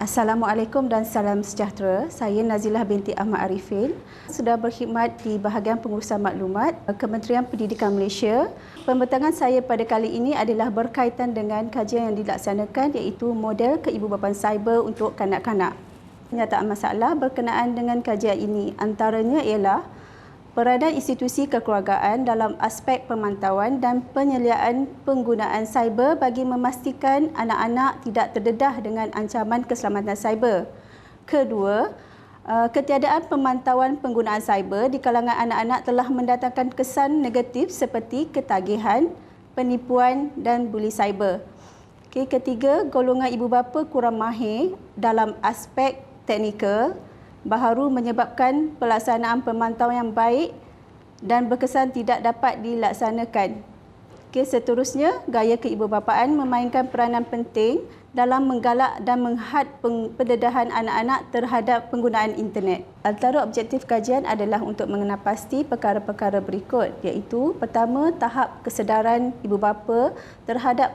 Assalamualaikum dan salam sejahtera. Saya Nazilah binti Ahmad Arifin. Sudah berkhidmat di bahagian pengurusan maklumat Kementerian Pendidikan Malaysia. Pembentangan saya pada kali ini adalah berkaitan dengan kajian yang dilaksanakan iaitu model keibubapaan cyber untuk kanak-kanak. Kenyataan masalah berkenaan dengan kajian ini antaranya ialah peradaan institusi kekeluargaan dalam aspek pemantauan dan penyeliaan penggunaan cyber bagi memastikan anak-anak tidak terdedah dengan ancaman keselamatan cyber. Kedua, ketiadaan pemantauan penggunaan cyber di kalangan anak-anak telah mendatangkan kesan negatif seperti ketagihan, penipuan dan buli cyber. Ketiga, golongan ibu bapa kurang mahir dalam aspek teknikal baharu menyebabkan pelaksanaan pemantauan yang baik dan berkesan tidak dapat dilaksanakan. Seterusnya, gaya keibubapaan memainkan peranan penting dalam menggalak dan menghad pendedahan anak-anak terhadap penggunaan internet. Antara objektif kajian adalah untuk mengenal pasti perkara-perkara berikut, iaitu pertama, tahap kesedaran ibu bapa terhadap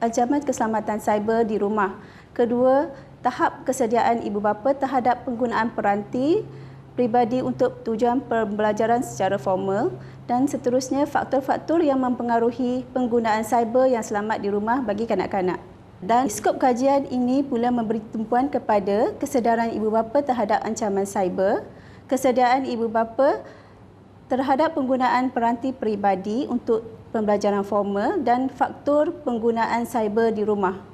ancaman keselamatan cyber di rumah. Kedua, tahap kesediaan ibu bapa terhadap penggunaan peranti peribadi untuk tujuan pembelajaran secara formal, dan seterusnya faktor-faktor yang mempengaruhi penggunaan cyber yang selamat di rumah bagi kanak-kanak. Dan skop kajian ini pula memberi tumpuan kepada kesedaran ibu bapa terhadap ancaman cyber, kesediaan ibu bapa terhadap penggunaan peranti peribadi untuk pembelajaran formal dan faktor penggunaan cyber di rumah.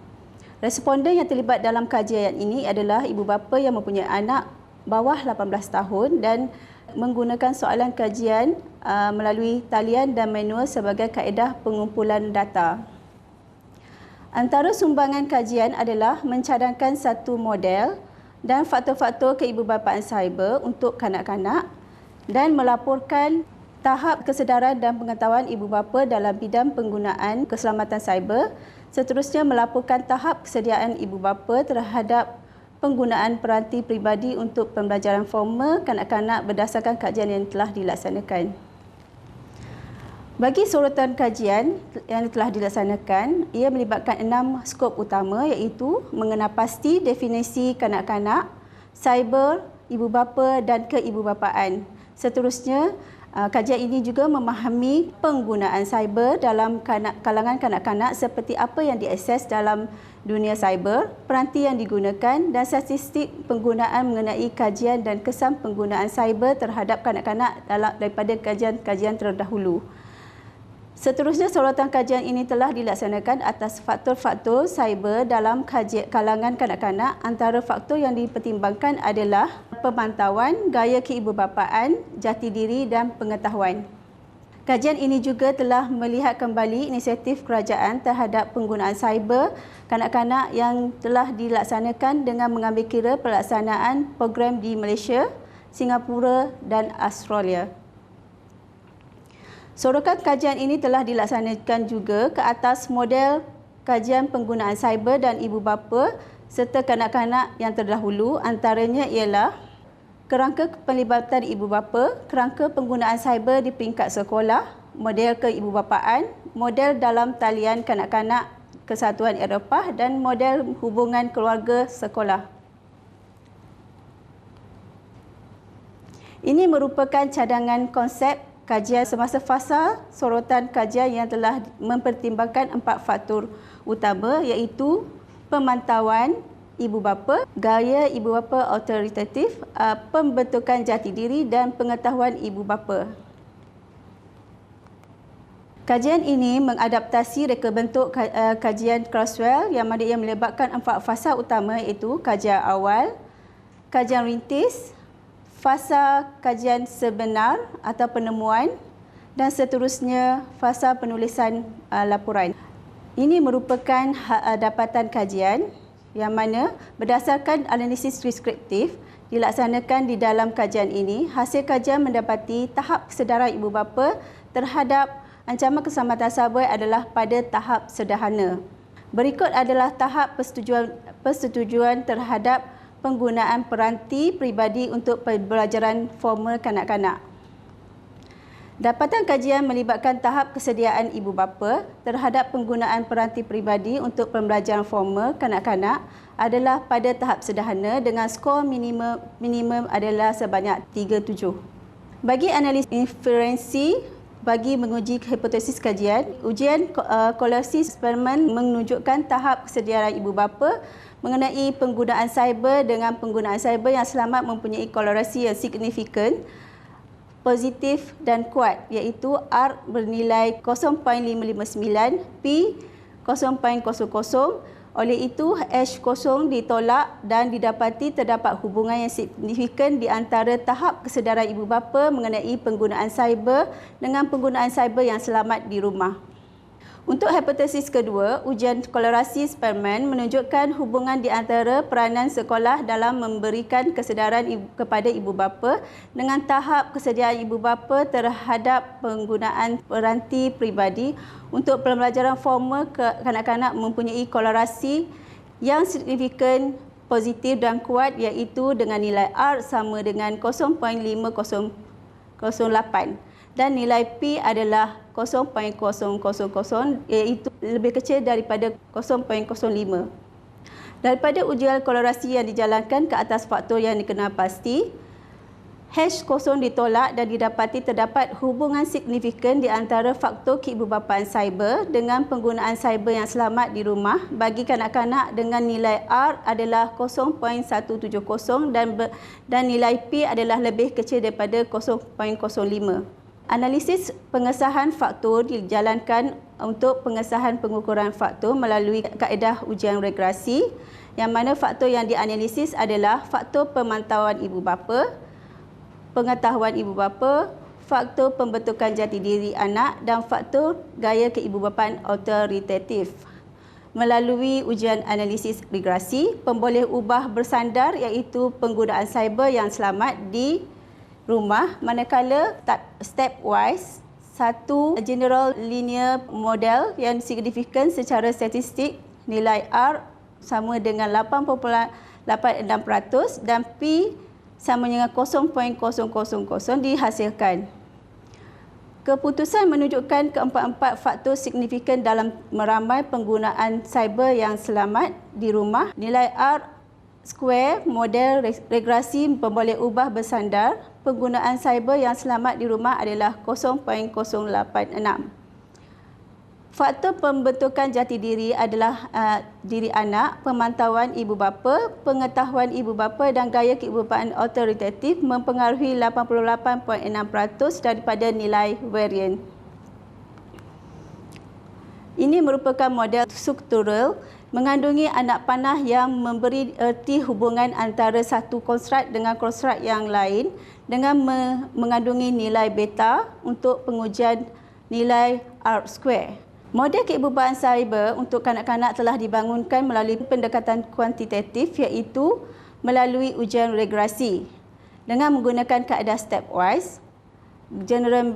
Responden yang terlibat dalam kajian ini adalah ibu bapa yang mempunyai anak bawah 18 tahun dan menggunakan soalan kajian melalui talian dan manual sebagai kaedah pengumpulan data. Antara sumbangan kajian adalah mencadangkan satu model dan faktor-faktor keibubapaan cyber untuk kanak-kanak dan melaporkan tahap kesedaran dan pengetahuan ibu bapa dalam bidang penggunaan keselamatan cyber. Seterusnya, melaporkan tahap kesediaan ibu bapa terhadap penggunaan peranti peribadi untuk pembelajaran formal kanak-kanak berdasarkan kajian yang telah dilaksanakan. Bagi sorotan kajian yang telah dilaksanakan, ia melibatkan 6 skop utama iaitu mengenal pasti definisi kanak-kanak, cyber, ibu bapa dan keibubapaan. Seterusnya, kajian ini juga memahami penggunaan cyber dalam kalangan kanak-kanak seperti apa yang diakses dalam dunia cyber, peranti yang digunakan dan statistik penggunaan mengenai kajian dan kesan penggunaan cyber terhadap kanak-kanak daripada kajian-kajian terdahulu. Seterusnya, sorotan kajian ini telah dilaksanakan atas faktor-faktor cyber dalam kalangan kanak-kanak. Antara faktor yang dipertimbangkan adalah pemantauan, gaya keibubapaan, jati diri dan pengetahuan. Kajian ini juga telah melihat kembali inisiatif kerajaan terhadap penggunaan cyber kanak-kanak yang telah dilaksanakan dengan mengambil kira pelaksanaan program di Malaysia, Singapura dan Australia. Sorotan kajian ini telah dilaksanakan juga ke atas model kajian penggunaan cyber dan ibu bapa serta kanak-kanak yang terdahulu, antaranya ialah kerangka penlibatan ibu bapa, kerangka penggunaan cyber di peringkat sekolah, model keibubapaan, model dalam talian kanak-kanak Kesatuan Eropah dan model hubungan keluarga sekolah. Ini merupakan cadangan konsep kajian semasa fasa sorotan kajian yang telah mempertimbangkan 4 faktor utama iaitu pemantauan ibu bapa, gaya ibu bapa autoritatif, pembentukan jati diri dan pengetahuan ibu bapa. Kajian ini mengadaptasi reka bentuk kajian Crosswell yang mana ia melibatkan 4 fasa utama iaitu kajian awal, kajian rintis, fasa kajian sebenar atau penemuan dan seterusnya fasa penulisan laporan. Ini merupakan dapatan kajian yang mana berdasarkan analisis deskriptif dilaksanakan di dalam kajian ini. Hasil kajian mendapati tahap kesedaran ibu bapa terhadap ancaman keselamatan cyber adalah pada tahap sederhana. Berikut adalah tahap persetujuan terhadap penggunaan peranti peribadi untuk pembelajaran formal kanak-kanak. Dapatan kajian melibatkan tahap kesediaan ibu bapa terhadap penggunaan peranti peribadi untuk pembelajaran formal kanak-kanak adalah pada tahap sederhana dengan skor minimum adalah sebanyak 3.7. Bagi analisis inferensi bagi menguji hipotesis kajian, ujian korelasi eksperimen menunjukkan tahap kesediaan ibu bapa mengenai penggunaan cyber dengan penggunaan cyber yang selamat mempunyai korelasi yang signifikan, positif dan kuat, iaitu R bernilai 0.559, P 0.00. Oleh itu, H0 ditolak dan didapati terdapat hubungan yang signifikan di antara tahap kesedaran ibu bapa mengenai penggunaan cyber dengan penggunaan cyber yang selamat di rumah. Untuk hipotesis kedua, ujian korelasi eksperimen menunjukkan hubungan di antara peranan sekolah dalam memberikan kesedaran kepada ibu bapa dengan tahap kesediaan ibu bapa terhadap penggunaan peranti peribadi untuk pembelajaran formal kanak-kanak mempunyai korelasi yang signifikan, positif dan kuat, iaitu dengan nilai R sama dengan 0.5008 dan nilai P adalah 0.000, iaitu lebih kecil daripada 0.05. Daripada ujian korelasi yang dijalankan ke atas faktor yang dikenal pasti, H0 ditolak dan didapati terdapat hubungan signifikan di antara faktor keibubapaan cyber dengan penggunaan cyber yang selamat di rumah bagi kanak-kanak dengan nilai R adalah 0.170 dan nilai P adalah lebih kecil daripada 0.05. Analisis pengesahan faktor dijalankan untuk pengesahan pengukuran faktor melalui kaedah ujian regresi, yang mana faktor yang dianalisis adalah faktor pemantauan ibu bapa, pengetahuan ibu bapa, faktor pembentukan jati diri anak dan faktor gaya keibubapaan autoritatif. Melalui ujian analisis regresi, pemboleh ubah bersandar iaitu penggunaan cyber yang selamat di rumah, manakala stepwise satu general linear model yang signifikan secara statistik nilai R sama dengan 8.86% dan P sama dengan 0.000 dihasilkan. Keputusan menunjukkan keempat-empat faktor signifikan dalam meramal penggunaan cyber yang selamat di rumah. Nilai R square model regresi pemboleh ubah bersandar penggunaan cyber yang selamat di rumah adalah 0.086. Faktor pembentukan jati diri adalah diri anak, pemantauan ibu bapa, pengetahuan ibu bapa dan gaya keibubapaan autoritatif mempengaruhi 88.6% daripada nilai varian. Ini merupakan model struktural mengandungi anak panah yang memberi erti hubungan antara satu konstruk dengan konstruk yang lain dengan mengandungi nilai beta untuk pengujian nilai R square. Model keibubapaan cyber untuk kanak-kanak telah dibangunkan melalui pendekatan kuantitatif, iaitu melalui ujian regresi dengan menggunakan kaedah stepwise. General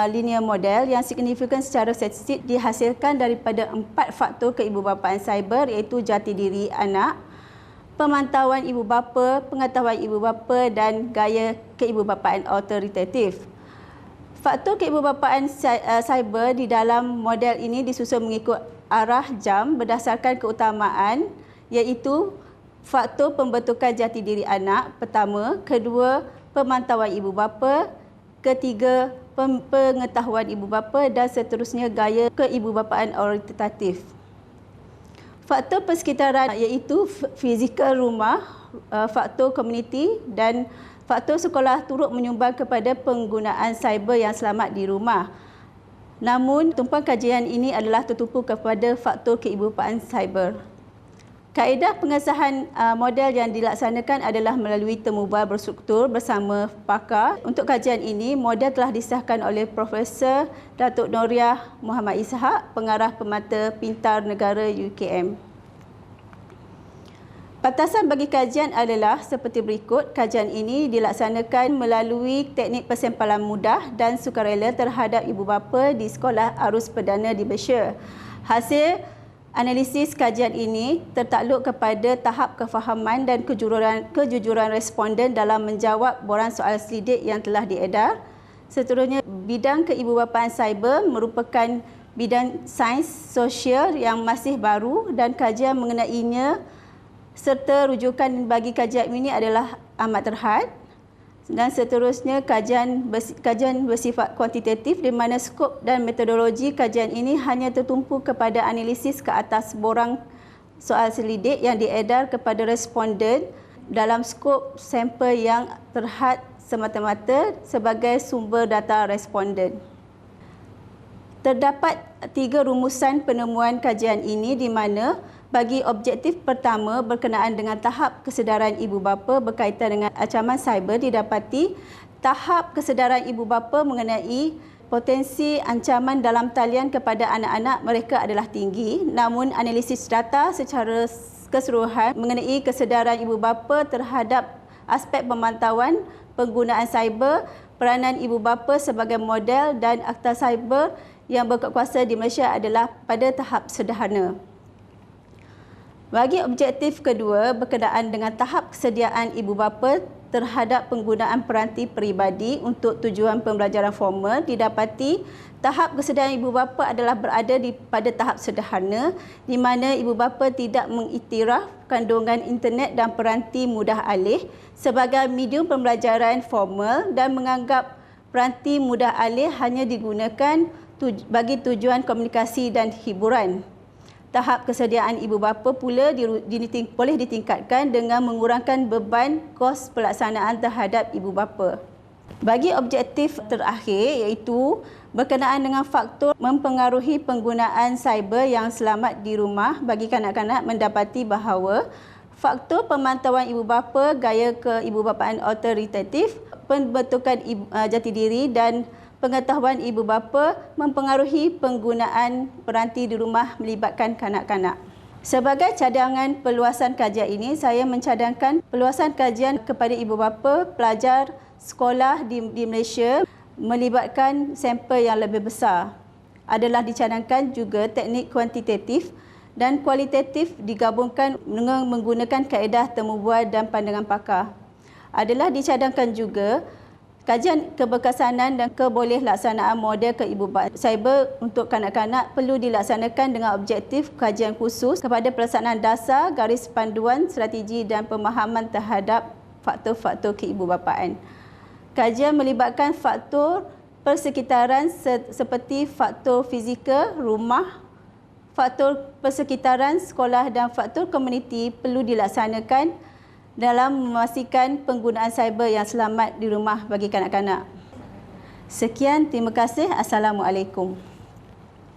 linear model yang signifikan secara statistik dihasilkan daripada 4 faktor keibubapaan cyber, iaitu jati diri anak, pemantauan ibu bapa, pengetahuan ibu bapa dan gaya keibubapaan autoritatif. Faktor keibubapaan cyber di dalam model ini disusun mengikut arah jam berdasarkan keutamaan, iaitu faktor pembentukan jati diri anak pertama, kedua pemantauan ibu bapa, ketiga pengetahuan ibu bapa dan seterusnya gaya keibubapaan autoritatif. Faktor persekitaran iaitu fizikal rumah, faktor komuniti dan faktor sekolah turut menyumbang kepada penggunaan cyber yang selamat di rumah. Namun, tumpuan kajian ini adalah tertumpu kepada faktor keibubapaan cyber. Kaedah pengesahan model yang dilaksanakan adalah melalui temubual berstruktur bersama pakar. Untuk kajian ini, model telah disahkan oleh Profesor Datuk Noriah Muhammad Ishak, Pengarah Pemata Pintar Negara UKM. Batasan bagi kajian adalah seperti berikut. Kajian ini dilaksanakan melalui teknik persempalan mudah dan sukarela terhadap ibu bapa di Sekolah Arus Perdana di Berkshire. Hasil analisis kajian ini tertakluk kepada tahap kefahaman dan kejujuran responden dalam menjawab borang soal selidik yang telah diedar. Seterusnya bidang keibubapaan cyber merupakan bidang sains sosial yang masih baru dan kajian mengenainya serta rujukan bagi kajian ini adalah amat terhad. Dan seterusnya kajian bersifat kuantitatif di mana skop dan metodologi kajian ini hanya tertumpu kepada analisis ke atas borang soal selidik yang diedar kepada responden dalam skop sampel yang terhad semata-mata sebagai sumber data responden. Terdapat 3 rumusan penemuan kajian ini di mana bagi objektif pertama berkenaan dengan tahap kesedaran ibu bapa berkaitan dengan ancaman cyber didapati tahap kesedaran ibu bapa mengenai potensi ancaman dalam talian kepada anak-anak mereka adalah tinggi, namun analisis data secara keseluruhan mengenai kesedaran ibu bapa terhadap aspek pemantauan penggunaan cyber, peranan ibu bapa sebagai model dan akta cyber yang berkuasa di Malaysia adalah pada tahap sederhana. Bagi objektif kedua berkenaan dengan tahap kesediaan ibu bapa terhadap penggunaan peranti peribadi untuk tujuan pembelajaran formal didapati tahap kesediaan ibu bapa adalah berada pada tahap sederhana di mana ibu bapa tidak mengiktiraf kandungan internet dan peranti mudah alih sebagai medium pembelajaran formal dan menganggap peranti mudah alih hanya digunakan bagi tujuan komunikasi dan hiburan. Tahap kesediaan ibu bapa pula boleh ditingkatkan dengan mengurangkan beban kos pelaksanaan terhadap ibu bapa. Bagi objektif terakhir iaitu berkenaan dengan faktor mempengaruhi penggunaan cyber yang selamat di rumah bagi kanak-kanak mendapati bahawa faktor pemantauan ibu bapa, gaya keibubapaan autoritatif, pembentukan jati diri dan pengetahuan ibu bapa mempengaruhi penggunaan peranti di rumah melibatkan kanak-kanak. Sebagai cadangan peluasan kajian ini, saya mencadangkan peluasan kajian kepada ibu bapa pelajar sekolah di Malaysia melibatkan sampel yang lebih besar. Adalah dicadangkan juga teknik kuantitatif dan kualitatif digabungkan dengan menggunakan kaedah temu bual dan pandangan pakar. Adalah dicadangkan juga kajian keberkesanan dan kebolehkelaksanaan model keibubapaan cyber untuk kanak-kanak perlu dilaksanakan dengan objektif kajian khusus kepada pelaksanaan dasar, garis panduan, strategi dan pemahaman terhadap faktor-faktor keibubapaan. Kajian melibatkan faktor persekitaran seperti faktor fizikal, rumah, faktor persekitaran, sekolah dan faktor komuniti perlu dilaksanakan dalam memastikan penggunaan cyber yang selamat di rumah bagi kanak-kanak. Sekian, terima kasih. Assalamualaikum.